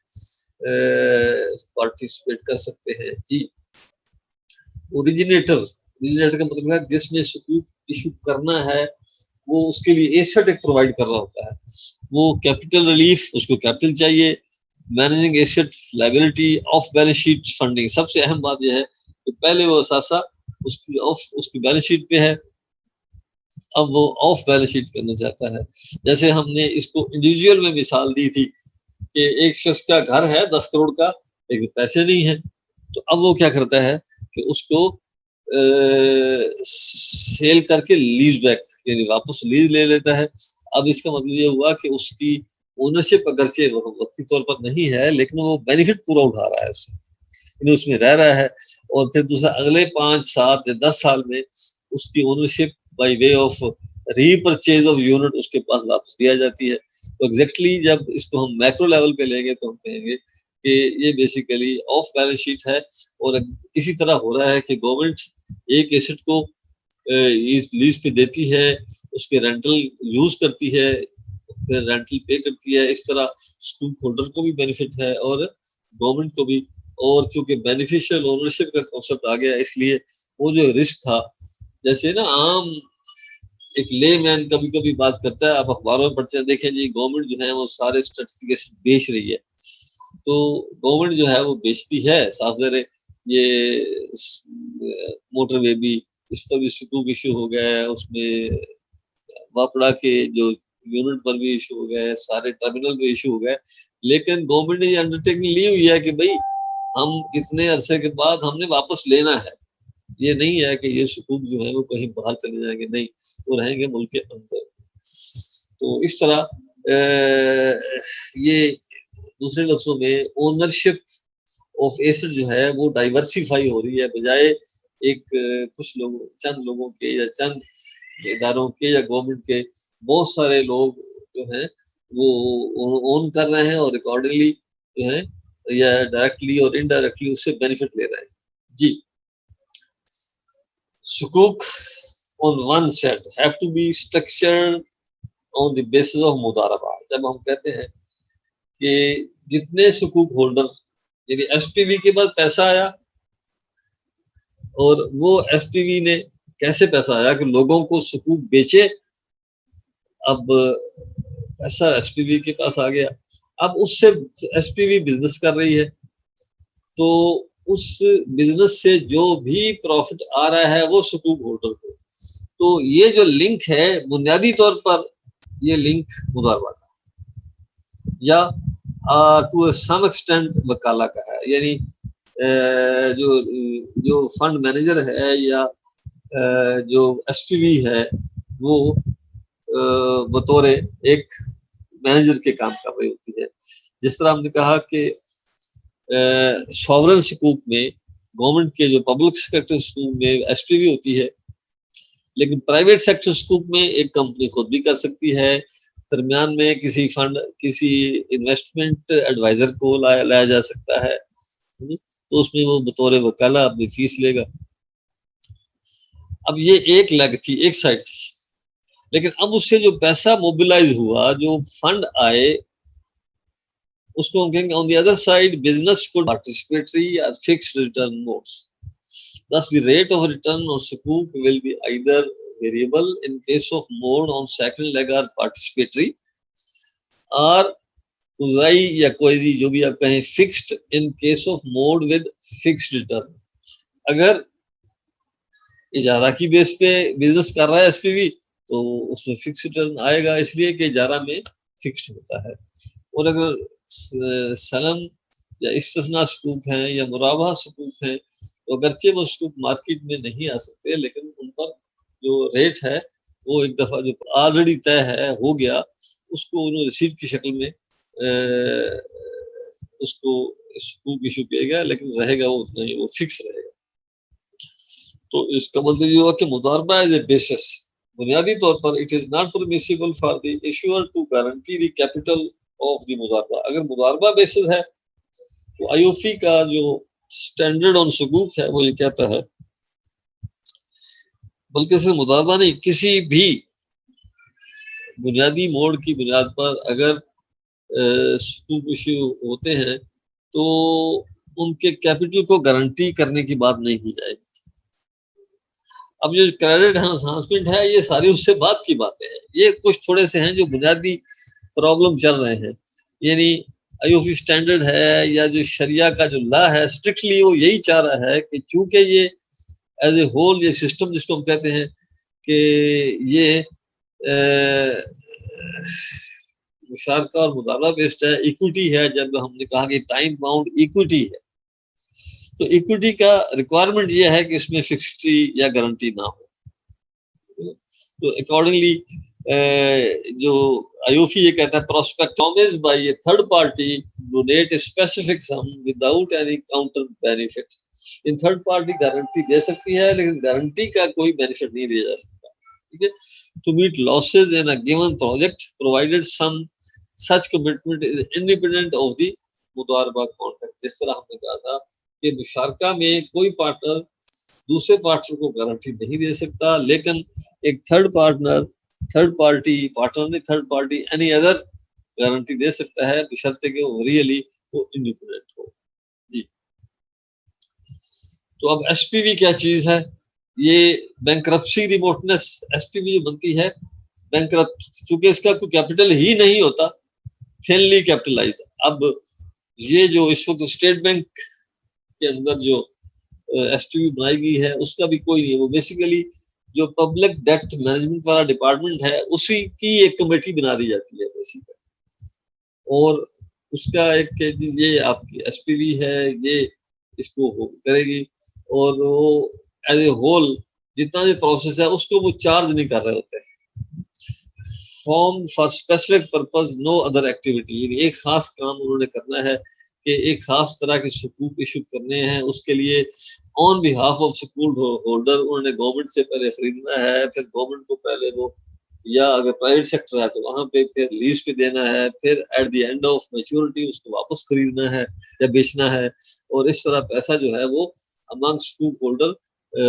پارٹیسپیٹ کر سکتے ہیں. جی اوریجنیٹر کا مطلب ہے جس نے حقوق ایشو کرنا ہے وہ اس کے لیے ایسٹ ایک پرووائڈ کر رہا ہوتا ہے. وہ کیپٹل ریلیف اس کو کیپٹل چاہیے. Managing asset liability of balance sheet funding. سب سے اہم بات یہ ہے کہ پہلے وہ اثاثہ اس کی بیلنس شیٹ پہ ہے اب وہ آف بیلنس شیٹ کرنا چاہتا ہے. جیسے ہم نے اس کو انڈیویجول میں مثال دی تھی کہ ایک شخص کا گھر ہے 10 کروڑ کا لیکن پیسے نہیں ہیں تو اب وہ کیا کرتا ہے کہ اس کو سیل کر کے لیز بیک یعنی واپس لیز لے لیتا ہے. اب اس کا مطلب یہ ہوا کہ اس کی اونرشپ اگرچہ وقتی طور پر نہیں ہے لیکن وہ بینیفٹ پورا اٹھا رہا ہے اس سے یعنی اس میں رہ رہا ہے. اور پھر دوسرا اگلے 5 7 یا 10 سال میں اس کی ownership by way of repurchase of unit اس کے پاس واپس دیا جاتی ہے. تو ایگزیکٹلی جب اس کو ہم میکرو لیول پہ لیں گے تو ہم کہیں گے کہ یہ بیسیکلی آف بیلنس شیٹ ہے. اور اسی طرح ہو رہا ہے کہ گورنمنٹ ایک ایسٹ کو لیز پہ دیتی ہے اس کے رینٹل یوز کرتی ہے پھر رینٹل پے کرتی ہے. اس طرح اسکول ہولڈر کو بھی بینیفٹ ہے اور گورنمنٹ کو بھی. اور چونکہ بینیفیشل اونرشپ کا کانسیپٹ آ گیا اس لیے وہ جو رسک تھا جیسے نا عام ایک لے مین کبھی کبھی بات کرتا ہے آپ اخباروں میں پڑھتے ہیں دیکھیں جی گورنمنٹ جو ہے وہ سارے سرٹیفکیٹ بیچ رہی ہے. تو گورنمنٹ جو ہے وہ بیچتی ہے صاف ظاہر یہ موٹر وے بھی اس پر بھی حقوق ایشو ہو گیا ہے. اس میں واپڑا کے جو یونٹ پر بھی ایشو ہو گیا ہے سارے ٹرمینل پہ ایشو ہو گیا ہے. لیکن گورنمنٹ نے یہ انڈرٹیکنگ لی ہوئی ہے کہ بھائی ہم اتنے عرصے کے بعد ہم نے واپس لینا ہے. یہ نہیں ہے کہ یہ حقوق جو ہیں وہ کہیں باہر چلے جائیں گے نہیں وہ رہیں گے ملک کے اندر. تو اس طرح یہ دوسرے لفظوں میں اونرشپ آف ایسٹ جو ہے وہ ڈائیورسیفائی ہو رہی ہے بجائے ایک کچھ لوگوں چند لوگوں کے یا چند اداروں کے یا گورنمنٹ کے بہت سارے لوگ جو ہیں وہ اون کر رہے ہیں اور اکارڈنگلی جو ہے یا ڈائریکٹلی اور انڈائریکٹلی اس سے بینیفٹ لے رہے ہیں. جی حقوق on one set have to be structured on the basis of مضاربہ. جب ہم کہتے ہیں کہ جتنے حقوق ہولڈر یعنی ایس پی وی کے بعد پیسہ آیا اور وہ ایس پی وی نے کیسے پیسہ آیا کہ لوگوں کو حقوق بیچے, اب پیسہ ایس پی وی کے پاس آ گیا, اب اس سے ایس پی وی بزنس کر رہی ہے تو اس بزنس سے جو بھی پروفٹ آ رہا ہے وہ حقوق ہولڈر کو. تو یہ جو لنک ہے بنیادی طور پر یہ لنک مضاربہ کا یا ٹو سم ایکسٹینٹ وکالہ کا ہے. یعنی جو فنڈ مینیجر ہے یا جو ایس پی وی ہے وہ بطور ایک مینیجر کے کام کر رہی ہوتی ہے. جس طرح ہم نے کہا کہ سوورن حقوق میں گورنمنٹ کے جو پبلک سیکٹر حقوق میں ایس پی وی ہوتی ہے, لیکن پرائیویٹ سیکٹر حقوق میں ایک کمپنی خود بھی کر سکتی ہے. درمیان میں کسی فنڈ کسی انویسٹمنٹ ایڈوائزر کو لایا جا سکتا ہے تو اس میں وہ بطور وکالہ اپنی فیس لے گا. اب یہ ایک لیگ تھی, ایک سائڈ تھی, لیکن اب اس سے جو پیسہ موبلائز ہوا, جو فنڈ آئے, اس کو ہم کہیں گے on the other side business کو پارٹیسپیٹری یا fixed return modes. Thus the rate of return on sukuk will be either variable in case of mode on second leg or participatory, or قضائی یا کوئی جو بھی آپ کہیں fixed in case of mode with fixed return. اگر اجارہ کی بیس پہ بزنس کر رہا ہے ایس پی وی تو اس میں فکس ریٹرن آئے گا, اس لیے کہ اجارہ میں فکسڈ ہوتا ہے. اور اگر سلم یا استثناء حقوق ہیں یا مرابحہ حقوق ہیں تو اگرچہ وہ حقوق مارکیٹ میں نہیں آ سکتے, لیکن ان پر جو ریٹ ہے وہ ایک دفعہ جو آلریڈی طے ہے ہو گیا, اس کو انہوں ریسیٹ کی شکل میں اس کو حقوق ایشو کیے گا, لیکن رہے گا وہ اتنا ہی, وہ فکس رہے گا. تو اس کا مطلب یہ ہوا کہ مضاربہ ایز اے بیسس بنیادی طور پر it is not permissible for the issuer to guarantee the capital of the مضاربہ. اگر مضاربہ بیسس ہے تو آئی او فی کا جو اسٹینڈرڈ آن حقوق ہے وہ یہ کہتا ہے, بلکہ صرف مضاربہ نہیں, کسی بھی بنیادی موڈ کی بنیاد پر اگر حقوق ایشو ہوتے ہیں تو ان کے کیپٹل کو گارنٹی کرنے کی بات نہیں کی جائے گی. اب جو کریڈٹ انہانسمنٹ ہے یہ ساری اس سے بات کی باتیں ہیں, یہ کچھ تھوڑے سے ہیں جو بنیادی پرابلم چل رہے ہیں. یعنی آئی او فی اسٹینڈرڈ ہے یا جو شریعہ کا جو لا ہے اسٹرکٹلی وہ یہی چاہ رہا ہے کہ چونکہ یہ ایز اے ہول یہ سسٹم جس کو ہم کہتے ہیں کہ یہ مشارکہ اور مضاربہ بیسڈ ہے, ایکوٹی ہے. جب ہم نے کہا کہ ٹائم باؤنڈ ایکوٹی ہے تو ایکوٹی کا ریکوائرمنٹ یہ ہے کہ اس میں فکسٹی یا گارنٹی نہ ہو. تو اکارڈنگلی جو آئی او فی یہ کہتا ہے prospect promise by a third party donate a specific sum without any counter benefit. ان تھرڈ پارٹی گارنٹی دے سکتی ہے لیکن گارنٹی کا کوئی بینیفٹ نہیں لیا جا سکتا. ٹھیک ہے, to meet losses in a given project provided some such commitment is independent of the مضاربہ کانٹریکٹ. جس طرح ہم نے کہا تھا کہ مشارکہ میں کوئی پارٹنر دوسرے پارٹنر کو گارنٹی نہیں دے سکتا, لیکن ایک third party any other guarantee دے سکتا ہے بشرطے کہ وہ ریئلی وہ انڈیپینڈنٹ ہو. جی تو اب ایس پی وی کیا چیز ہے؟ یہ بینکرپسی ریموٹنس ایس پی وی جو بنتی ہے بینکرپٹ, چونکہ اس کا کوئی کیپٹل ہی نہیں ہوتا, تھنلی کیپٹلائزڈ. اب یہ جو اس وقت اسٹیٹ بینک کے اندر جو ایس پی وی بنائی گئی ہے اس کا بھی کوئی نہیں ہے, وہ بیسیکلی جو پبلک ڈیٹ مینجمنٹ والا ڈپارٹمنٹ ہے اسی کی ایک کمیٹی بنا دی جاتی ہے بیسیکلی, اور اس کا ایک یہ آپ کی ایس پی وی ہے یہ اس کو کرے گی, اور وہ ایز اے ہول جتنا بھی پروسیس ہے اس کو وہ چارج نہیں کر رہے ہوتے. Form for specific purpose no other activity, یعنی ایک خاص کام انہوں نے کرنا ہے کہ ایک خاص طرح کے حقوق ایشو کرنے ہیں, اس کے لیے آن بہاف آف حقوق ہولڈر انہوں نے گورنمنٹ سے پہلے خریدنا ہے, پھر گورنمنٹ کو پہلے وہ یا اگر پرائیویٹ سیکٹر ہے تو وہاں پہ پھر لیز پہ دینا ہے, پھر at the end of maturity اس کو واپس خریدنا ہے یا بیچنا ہے, اور اس طرح پیسہ جو ہے وہ امانگ سکوک ہولڈر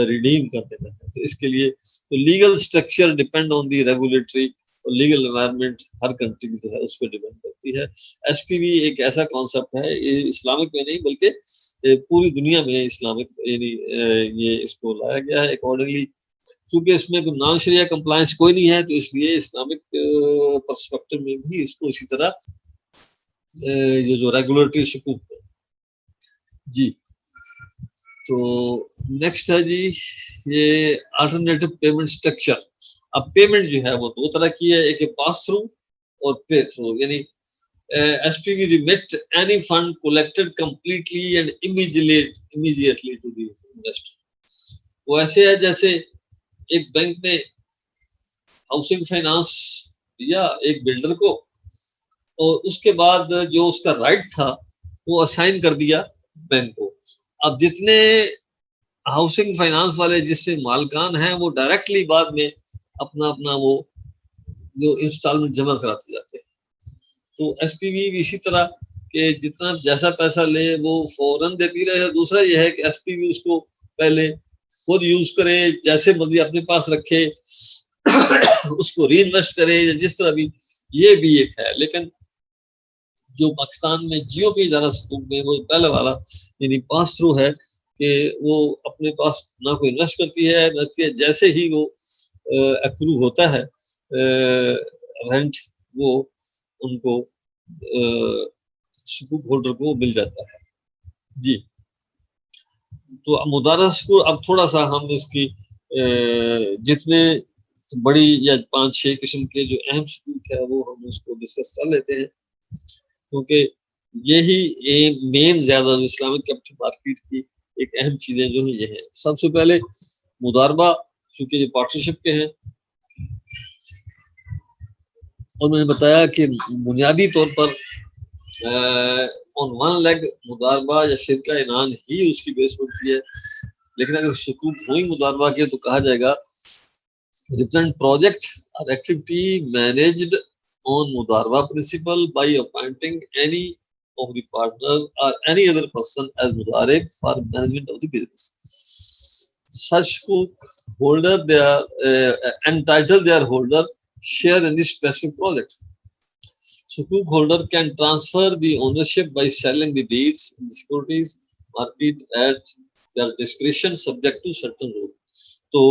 ریڈیم کر دینا ہے. تو اس کے لیے تو legal structure depend on the regulatory اور لیگل انوائرمنٹ ہر کنٹری کی جو ہے اس پہ ڈیپینڈ کرتی ہے. ایس پی وی ایک ایسا کانسیپٹ ہے, یہ اسلامک میں نہیں بلکہ پوری دنیا میں اسلامک یعنی یہ اس کو لایا گیا ہے اکارڈنگلی. چونکہ اس میں نان شریعہ کمپلائنس کوئی نہیں ہے تو اس لیے اسلامک پرسپیکٹو میں بھی اس کو اسی طرح یہ جو ریگولیٹری سکوک ہے. جی تو نیکسٹ ہے جی یہ الٹرنیٹو پیمنٹ اسٹرکچر. اب پیمنٹ جو ہے وہ دو طرح کی ہے, ایک پاس تھرو اور پے تھرو. یعنی S P V remit any fund collected completely and immediately to the investor. وہ ایسے ہے جیسے ایک بینک نے ہاؤسنگ فائنانس دیا ایک بلڈر کو, اور اس کے بعد جو اس کا رائٹ تھا وہ اسائن کر دیا بینک کو. اب جتنے ہاؤسنگ فائنانس والے جس سے مالکان ہیں وہ ڈائریکٹلی بعد میں اپنا وہ جو انسٹالمنٹ جمع کراتے جاتے ہیں. تو ایس پی وی بھی اسی طرح کہ جتنا جیسا پیسہ لے وہ فوراً دیتی رہے. دوسرا یہ ہے کہ ایس پی وی اس کو پہلے خود یوز کرے, جیسے مرضی اپنے پاس رکھے, اس کو ری انویسٹ کرے یا جس طرح بھی, یہ بھی ایک ہے. لیکن جو پاکستان میں جیو پی ادارہ سکوک میں وہ پہلے والا یعنی پاس تھرو ہے کہ وہ اپنے پاس نہ کوئی انویسٹ کرتی ہے نہ کہ جیسے ہی وہ اپروو ہوتا ہے رینٹ وہ ان کو سکوک ہولڈر کو مل جاتا ہے. جی تو مدارس کو اب تھوڑا سا ہم اس کی جتنے بڑی یا 5-6 قسم کے جو اہم سکوک ہے وہ ہم اس کو ڈسکس کر لیتے ہیں, کیونکہ یہی مین زیادہ جو اسلامک کیپٹل مارکیٹ کی ایک اہم چیزیں جو ہیں یہ ہیں. سب سے پہلے مداربہ, چونکہ یہ پارٹنرشپ کے ہیں, اور میں نے بتایا کہ بنیادی طور پر آن ون لیگ مداربہ یا شرکہ عنان ہی اس کی بیس بنتی ہے. لیکن اگر سکوک ہوئی مداربہ کے تو کہا جائے گا ریپرزینٹ پروجیکٹ اور activity managed on Mudarba principle by appointing any of the partner or any other person as Mudarib for management of the business. Such sukuk holder they are entitled their holder share in the specific project. Sukuk holder can transfer the ownership by selling the deeds in the securities market at their discretion subject to certain rules. تو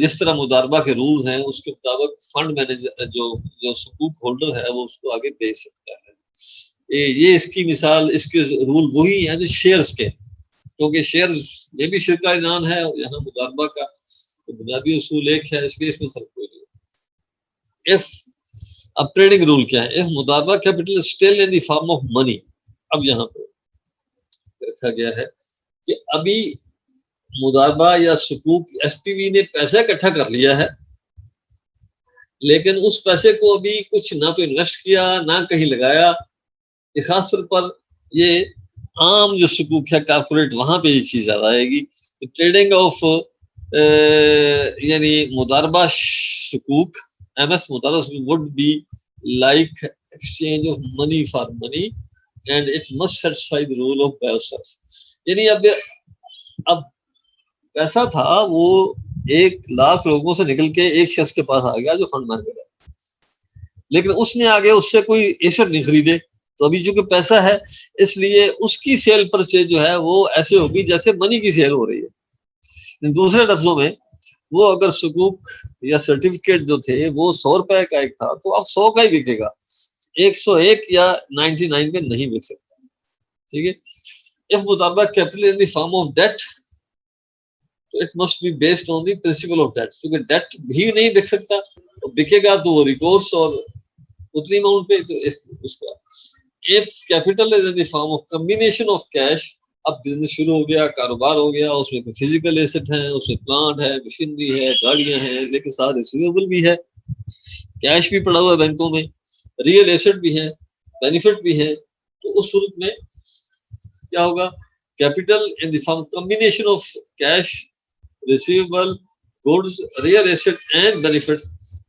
جس طرح مداربہ کے role ہیں اس کے مطابق fund manager جو سکوک holder ہے وہ اس کو آگے بیچ سکتا ہے. یہ اس کی مثال, اس کے رول وہی ہیں جو شیئرز کے, کیونکہ شیئرز یہ بھی شرکہ عنان ہے اور یہاں مداربہ کا بنیادی اصول ایک ہے, اس لیے اس میں فرق کوئی نہیں. اب ٹریڈنگ رول کیا ہے؟ مداربہ capital still in the form of money. اب یہاں پہ رکھا گیا ہے کہ ابھی مداربہ یا سکوک ایس پی وی نے پیسہ اکٹھا کر لیا ہے, لیکن اس پیسے کو ابھی کچھ نہ تو انویسٹ کیا نہ کہیں لگایا. خاص طور پر یہ عام جو سکوک ہے کارپوریٹ, وہاں پہ یہ چیز زیادہ آئے گی. ٹریڈنگ آف یعنی مداربہ سکوک ایم ایس مداربہ would be like exchange of money for money and it must satisfy the rule of buy or sell. یعنی اب پیسہ تھا وہ 1,00,000 لوگوں سے نکل کے ایک شخص کے پاس آ گیا جو فنڈ مینیجر ہے, لیکن اس نے آگے اس سے کوئی ایسٹ نہیں خریدے. تو ابھی چونکہ پیسہ ہے اس لیے اس کی سیل پرچیز جو ہے وہ ایسے ہوگی جیسے منی کی سیل ہو رہی ہے. دوسرے لفظوں میں وہ اگر سکوک یا سرٹیفکیٹ جو تھے وہ 100 روپے کا ایک تھا تو اب 100 کا ہی بکے گا, 101 یا 99 پہ نہیں بک سکتا. ٹھیک ہے. if مداربہ capital in the form of debt it must be based on the principle of debt. کیونکہ ڈیٹ بھی نہیں بک سکتا, بکے گا تو وہ ریکورس اور اتنی اماؤنٹ پہ. تو اس کا if capital is in the form of combination of cash, اب بزنس شروع ہو گیا, کاروبار ہو گیا, اس میں کوئی فزیکل ایسٹ ہیں, اس میں پلانٹ ہے, مشینری ہے, گاڑیاں ہیں, لیکن سارے ریسیویبل بھی ہے, کیش بھی پڑا ہوا ہے بینکوں میں, ریئل ایسٹ بھی ہیں, بینیفٹ بھی ہیں. تو اس صورت میں کیا ہوگا؟ Capital in the form combination of cash, receivable, goods, real estate and benefits.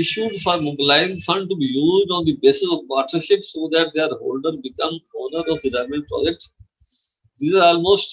issued for mobilizing fund to be used on the basis of partnership so that their holder become owner of the development project. These are almost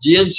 GMC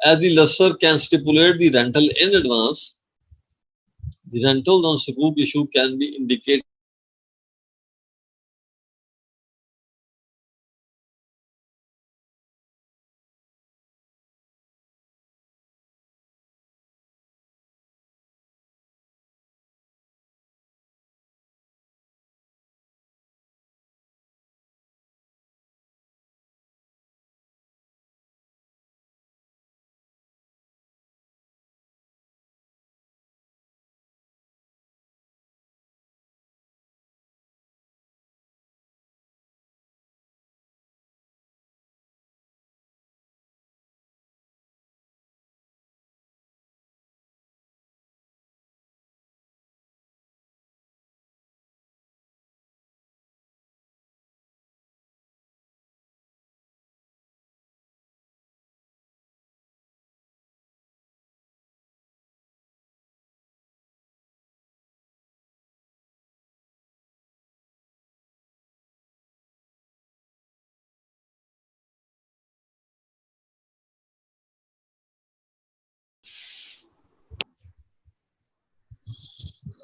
As the lessor can stipulate the rental in advance, the rental on sukuk issue can be indicated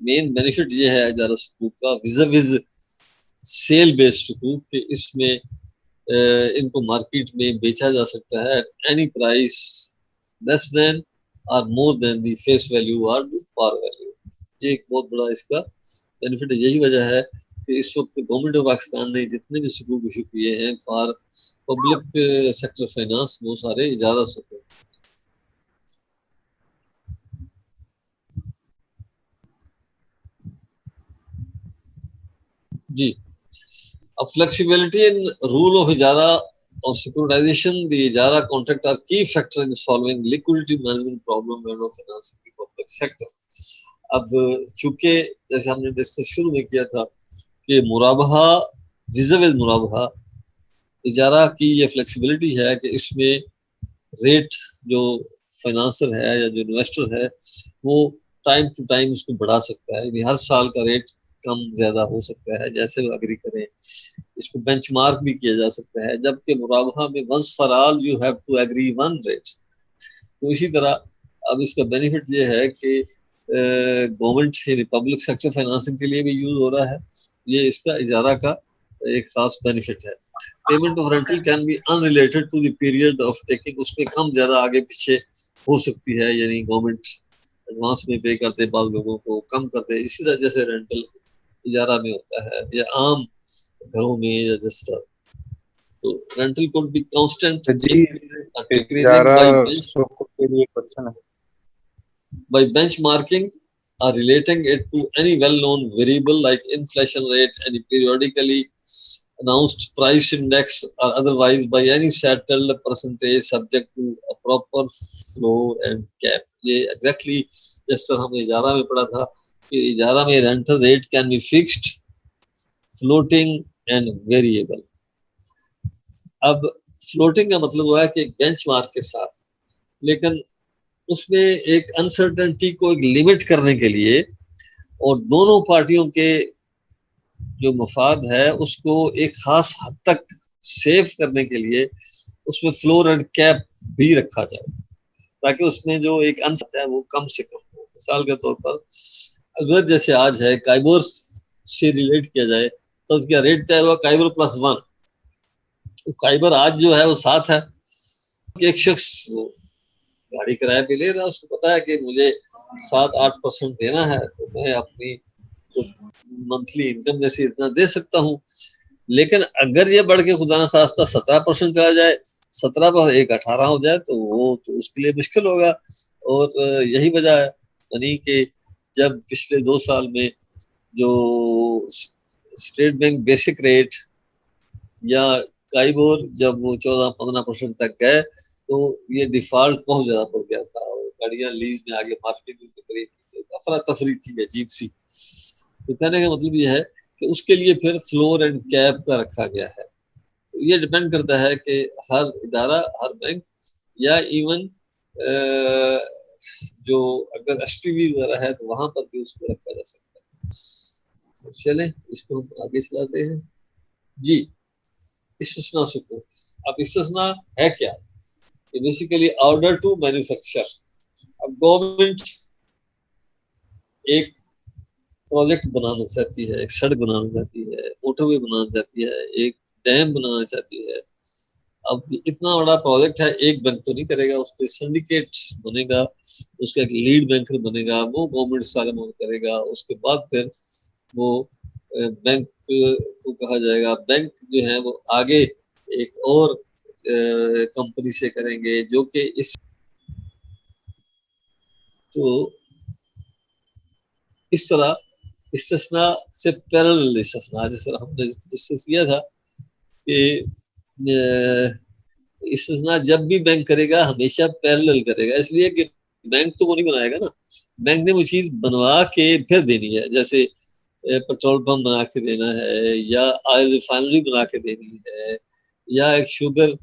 main benefit یہ ہے ادارہ حقوق کا وز cell based حقوق کہ اس میں ان کو market میں بیچا جا سکتا ہے اینی پرائس لیس دین اور مور دین دی فیس ویلیو اور پار ویلیو. یہ ایک بہت بڑا اس کا بینیفٹ ہے. یہی وجہ ہے کہ اس وقت گورنمنٹ آف پاکستان نے جتنے بھی حقوق ایشو کیے ہیں فار پبلک سیکٹر فائنانس وہ سارے اجازت حقوق. جی اب فلیکسیبلٹی ان رول آف اجارہ اور سیکورٹائزیشن دی اجارہ کانٹریکٹ آر کی factor in solving liquidity management problem and financing the public sector. اب چونکہ جیسے ہم نے ڈسکس شروع میں کیا تھا کہ مرابحہ وز مرابحہ اجارہ کی یہ فلیکسیبلٹی ہے کہ اس میں ریٹ جو فائنانسر ہے یا جو انویسٹر ہے وہ ٹائم ٹو ٹائم اس کو بڑھا سکتا ہے. یعنی ہر سال کا ریٹ کم زیادہ ہو سکتا ہے جیسے وہ اگری کریں. اس کو بینچ مارک بھی کیا جا سکتا ہے جبکہ مرابحہ میں once for all you have to agree one rate. تو اسی طرح اب اس کا بینیفٹ یہ ہے کہ گورنمنٹ پبلک سیکٹر فائنانسنگ کے لیے بھی یوز ہو رہا ہے. یہ اس کا اجارہ کا ایک خاص بینیفٹ ہے. Payment of rental can be unrelated to the period of taking. اس میں کم زیادہ آگے پیچھے ہو سکتی ہے. یعنی گورنمنٹ ایڈوانس میں پے کرتے بعض لوگوں کو کم کرتے. اسی طرح جیسے رینٹل اجارہ میں ہوتا ہے یا عام گھروں میں یا جس طرح. تو رینٹل کوڈ بھی constant by benchmarking or relating it to any well-known variable like inflation rate, any periodically announced price index, or otherwise by any settled percentage subject to a proper floor and cap. یہ exactly جس طرح ہم نے اجارہ میں پڑھا تھا کہ اجارہ میں rental rate can be fixed, floating and variable. اب فلوٹنگ کا مطلب ہوا ہے کہ ایک بینچ مارک کے ساتھ, لیکن اس میں ایک انسرٹنٹی کو ایک لمٹ کرنے کے لیے اور دونوں پارٹیوں کے جو مفاد ہے اس کو ایک خاص حد تک سیف کرنے کے لیے اس میں فلور اینڈ کیپ بھی رکھا جائے تاکہ اس میں جو ایک انسر ہے وہ کم سے کم ہو. مثال کے طور پر اگر جیسے آج ہے کائبور سے ریلیٹ کیا جائے تو اس کا ریٹ طے ہوا کائبور +1. کائبر آج جو ہے وہ 7 ہے. ایک شخص وہ گاڑی کرایہ پہ لے رہا ہے, اس کو پتا ہے کہ مجھے 7-8% دینا ہے تو میں اپنی منتھلی انکم میں سے اتنا دے سکتا ہوں. لیکن اگر یہ بڑھ کے خدا نخواستہ 17% چلا جائے, 17 پر 18 ہو جائے تو وہ تو اس کے لیے مشکل ہوگا. اور یہی وجہ ہے یعنی کہ جب پچھلے 2 سال میں جو اسٹیٹ بینک بیسک ریٹ یا کائبور جب وہ 14-15% تک گئے تو یہ ڈیفالٹ بہت زیادہ پڑ گیا تھا اور گاڑیاں لیز میں آگے مارکیٹ میں قریب افراتفری تھی عجیب سی. تو کہنے کا مطلب یہ ہے کہ اس کے لیے پھر فلور اینڈ کیپ کا رکھا گیا ہے. تو یہ ڈپینڈ کرتا ہے کہ ہر ادارہ, ہر بینک یا ایون جو اگر ایس پی وی وغیرہ ہے تو وہاں پر بھی اس کو رکھا جا سکتا ہے. چلیں اس کو ہم آگے چلاتے ہیں. جی استثناء سکون. اب استثناء ہے کیا؟ Basically order to manufacture. اب گورنمنٹ ایک پروجیکٹ بنانا چاہتی ہے, ایک سڑک بنانا چاہتی ہے, موٹر وے بنانا چاہتی ہے, ایک ڈیم بنانا چاہتی ہے. اب اتنا بڑا پروجیکٹ ہے, ایک بینک تو نہیں کرے گا, اس پہ سنڈیکیٹ بنے گا, اس کا ایک لیڈ بینکر بنے گا, وہ گورنمنٹ سارا کرے گا. اس کے بعد پھر وہ بینک کو کہا جائے گا, بینک جو ہے وہ آگے ایک اور کمپنی سے کریں گے جو کہ اس تو اس طرح استثناء سے پیرالل استثناء, جس طرح ہم نے ڈسکس کیا تھا کہ استثناء جب بھی بینک کرے گا ہمیشہ پیرالل کرے گا, اس لیے کہ بینک تو وہ نہیں بنائے گا نا, بینک نے وہ چیز بنوا کے پھر دینی ہے. جیسے پیٹرول پمپ بنا کے دینا ہے یا آئل ریفائنری بنا کے دینی ہے یا ایک شوگر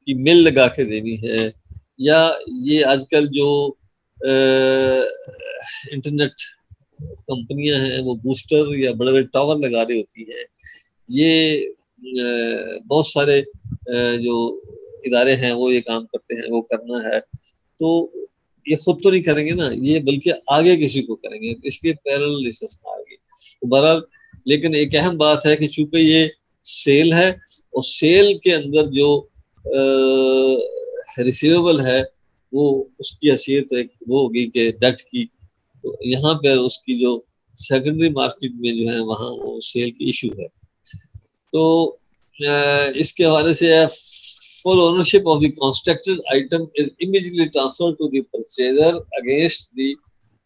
کی مل لگا کے دینی ہے یا یہ آج کل جو انٹرنیٹ کمپنیاں ہیں وہ بوسٹر یا بڑے بڑے ٹاور لگا رہی ہوتی ہیں. یہ بہت سارے جو ادارے ہیں وہ یہ کام کرتے ہیں, وہ کرنا ہے. تو یہ خود تو نہیں کریں گے نا، یہ بلکہ آگے کسی کو کریں گے، اس لیے پیرل استثنا آ گئی. بہرحال لیکن ایک اہم بات ہے کہ چونکہ یہ سیل ہے اور سیل کے اندر جو ریسیویبل ہے وہ اس کی حیثیت ایک وہ ہوگی کہ ڈیٹ کی، تو یہاں پہ اس کی جو سیکنڈری مارکیٹ میں جو ہے وہاں وہ سیل کی ایشو ہے. تو اس کے حوالے سے full ownership of the constructed item is immediately transferred to the purchaser against the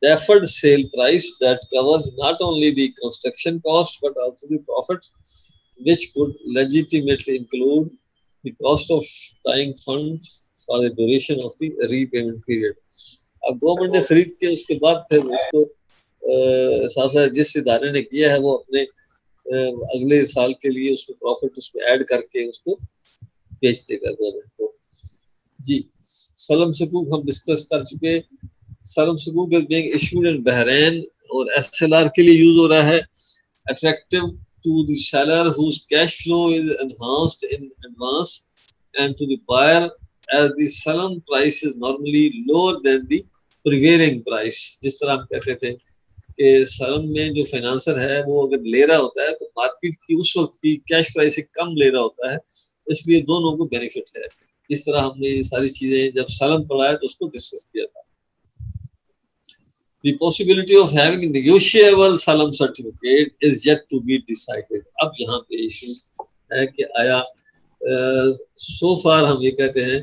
deferred sale price that covers not only the construction cost but also the profit, which could legitimately include the cost of tying funds for the duration of the repayment period. اب government نے خرید کے اس کے بعد پھر اس کو صاف صاف جس ادارے نے کیا ہے وہ اپنے اگلے سال کے لیے اس میں پروفٹ اس میں ایڈ کر کے اس کو بیچ دے گا گورنمنٹ کو. جی سلم سکوک ہم ڈسکس کر چکے. سلم sukuk being issued in Bahrain اور SLR کے لیے یوز ہو رہا ہے. Attractive to the seller whose cash flow is enhanced in advance and to the buyer as the سلم price is normally lower than the prevailing price. جس طرح ہم کہتے تھے کہ سلم میں جو فائنانسر ہے وہ اگر لے رہا ہوتا ہے تو مارکیٹ کی اس وقت کی کیش پرائس سے کم لے رہا ہوتا ہے، اس لیے دونوں کو بینیفٹ ہے. اس طرح ہم نے یہ ساری چیزیں جب سلم پڑھا ہے تو اس کو ڈسکس کیا تھا. The possibility of having a negotiable Salam certificate is yet to be decided. اب یہاں پہ ایشو ہے کہ آیا سو فار ہم یہ کہتے ہیں